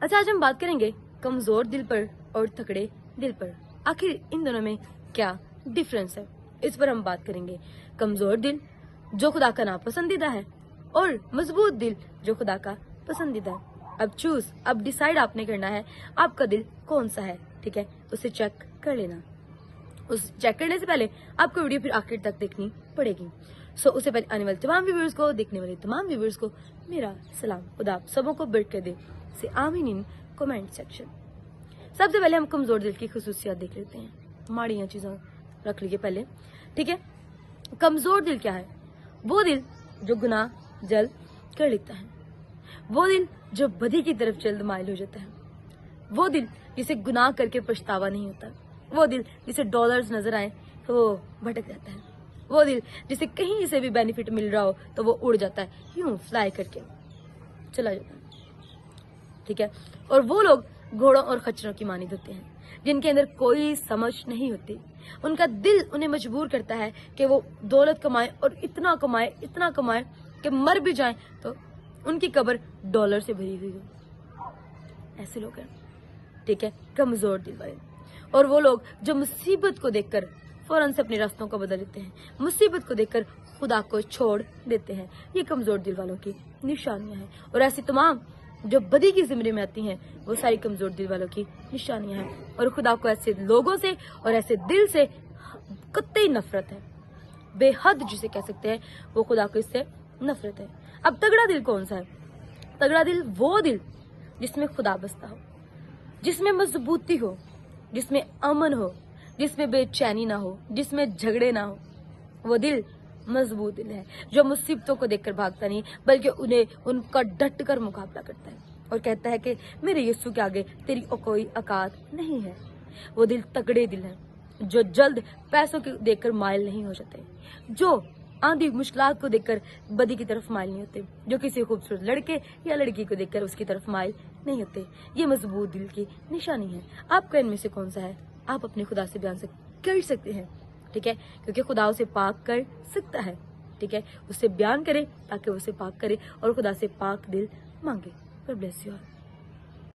अच्छा, आज हम बात करेंगे कमजोर दिल पर और तगड़े दिल पर। आखिर इन दोनों में क्या डिफरेंस है, इस पर हम बात करेंगे। कमजोर दिल जो खुदा का नापसंदीदा है और मजबूत दिल जो खुदा का पसंदीदा है। अब डिसाइड आपने करना है आपका दिल कौन सा है, ठीक है, उसे चेक कर लेना। उस चेक करने से पहले आपको वीडियो फिर आखिर तक देखनी पड़ेगी। उससे पहले आने वाले तमाम व्यूअर्स को, देखने वाले तमाम व्यूअर्स को मेरा सलाम। खुदा आप सबों को बढ़ कर दे से आमीन इन कमेंट सेक्शन। सबसे पहले हम कमजोर दिल की खुसूसियात देख लेते हैं। माड़ियाँ चीजें रख लीजिए पहले, ठीक है। कमजोर दिल क्या है? वो दिल जो गुनाह जल्द कर लेता है, वो दिल जो बदी की तरफ जल्द माइल हो जाता है, वो दिल जिसे गुनाह करके पछतावा नहीं होता, वो दिल जिसे डॉलर्स नजर आए तो वो भटक जाता है, वो दिल जिसे कहीं से भी बेनिफिट मिल रहा हो तो वो उड़ जाता है, यूं फ्लाई करके चला जाता है, ठीक है। और वो लोग घोड़ों और खच्चरों की मानिंद होते हैं, जिनके अंदर कोई समझ नहीं होती। उनका दिल उन्हें मजबूर करता है कि वो दौलत कमाए और इतना कमाए कि मर भी जाए तो उनकी कब्र डॉलर से भरी हुई हो। ऐसे लोग हैं, ठीक है, कमजोर दिल वाले। और वो लोग जो मुसीबत को देखकर फौरन से अपने रास्तों को बदल लेते हैं, मुसीबत को देखकर खुदा को छोड़ देते हैं, ये कमजोर दिल वालों की निशानियां हैं। और ऐसी तमाम जो बदी की जिम्मे में आती हैं, वो सारी कमजोर दिल वालों की निशानियां हैं। और खुदा को ऐसे लोगों से और ऐसे दिल से कतई नफरत है, बेहद जिसे कह सकते हैं, वो खुदा को इससे नफरत है। अब तगड़ा दिल कौन सा है? तगड़ा दिल वो दिल जिसमें खुदा बसता हो, जिसमें मजबूती हो, जिसमें अमन हो, जिसमें बेचैनी ना हो, जिसमें झगड़े ना हो। वो दिल मजबूत दिल है जो मुसीबतों को देखकर भागता नहीं, बल्कि उनका डट कर मुकाबला करता है और कहता है कि मेरे यीशु के आगे तेरी कोई औकात नहीं है। वो दिल तगड़े दिल है जो जल्द पैसों को देखकर माइल नहीं हो जाते, जो आंधी मुश्किलात को देखकर बदी की तरफ माइल नहीं होते, जो किसी खूबसूरत लड़के या लड़की को देखकर उसकी तरफ माइल नहीं होते। ये मजबूत दिल की निशानी है। आपका इनमें से कौन सा है? आप अपने खुदा से बयान कर सकते हैं, ठीक है, क्योंकि खुदा उसे पाक कर सकता है, ठीक है। उससे बयान करे ताकि उसे पाक करे और खुदा से पाक दिल मांगे। God bless you all.